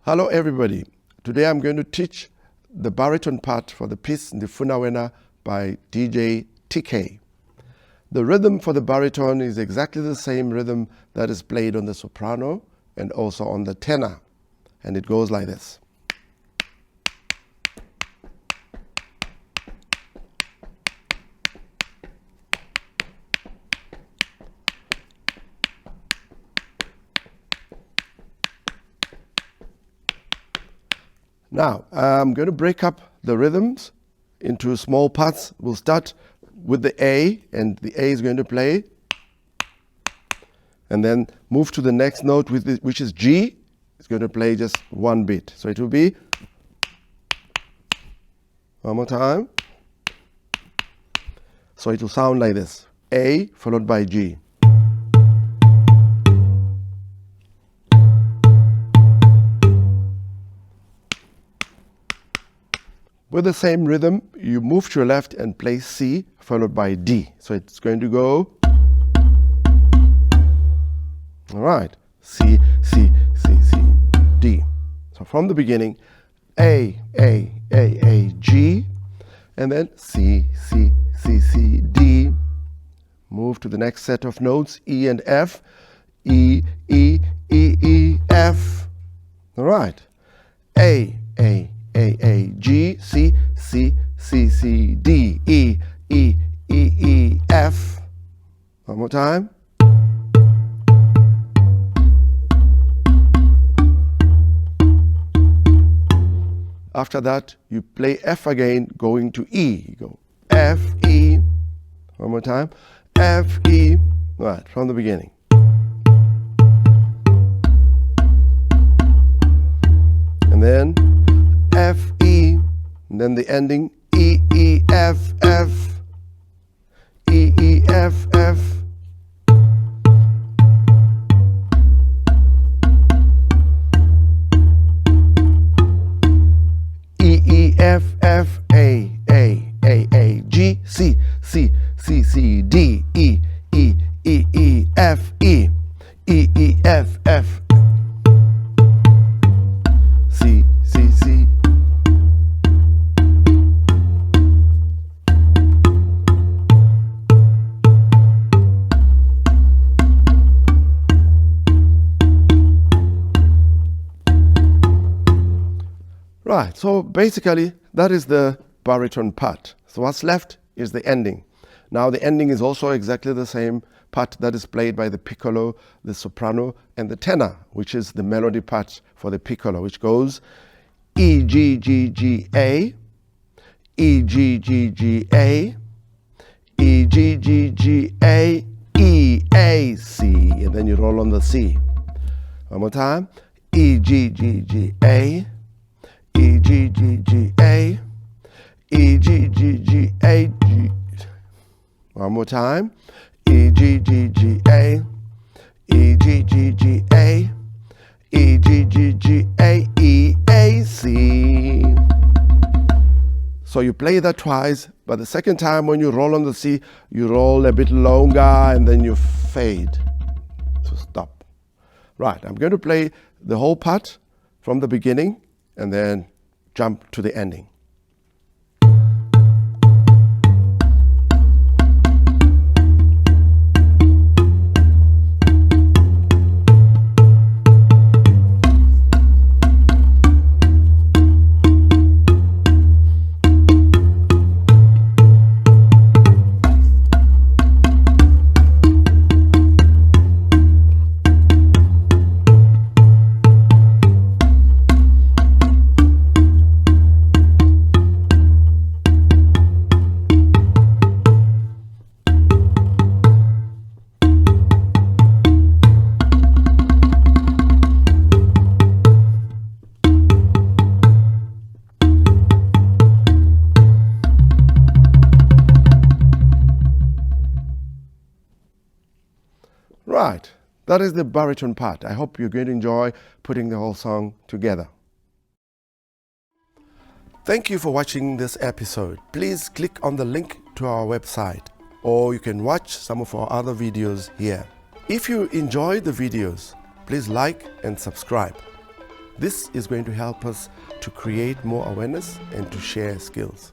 Hello everybody. Today I'm going to teach the baritone part for the piece Ndifuna Wena by DJ TK. The rhythm for the baritone is exactly the same rhythm that is played on the soprano and also on the tenor. And it goes like this. Now, I'm going to break up the rhythms into small parts. We'll start with the A, and the A is going to play, and then move to the next note, which is G. It's going to play just one beat. So it will be, one more time. So it will sound like this. A followed by G. With the same rhythm, you move to your left and play C followed by D. So it's going to go, all right, C, C, C, C, D. So from the beginning, A, G, and then C, C, C, C, D. Move to the next set of notes, E and F, E, E, E, E, F. All right, A, G, C, C, C, C, D, E, E, E, E, F. One more time. After that, you play F again, going to E. You go F, E. One more time. F, E. All right, from the beginning. And then F, E, and then the ending E, E, F, F, E, E, F, F. E, E, F, F, A, G, C, C, C, C, D, E, E, E, E, F, E, E, E, F, F. C, C, C. Right, so basically that is the baritone part. So what's left is the ending. Now the ending is also exactly the same part that is played by the piccolo, the soprano, and the tenor, which is the melody part for the piccolo, which goes E, G, G, G, A, E, G, G, G, A, E, G, G, G, A, E, A, C, and then you roll on the C. One more time. E, G, G, G, A, E, G, G, G, A, E, G, G, G, A, G. One more time. E, G, G, G, A, E, G, G, G, A, E, G, G, G, A, E, A, C. So you play that twice, but the second time when you roll on the C, you roll a bit longer and then you fade to stop. Right, I'm going to play the whole part from the beginning and then jump to the ending. Right, that is the baritone part. I hope you're going to enjoy putting the whole song together. Thank you for watching this episode. Please click on the link to our website, or you can watch some of our other videos here. If you enjoyed the videos, please like and subscribe. This is going to help us to create more awareness and to share skills.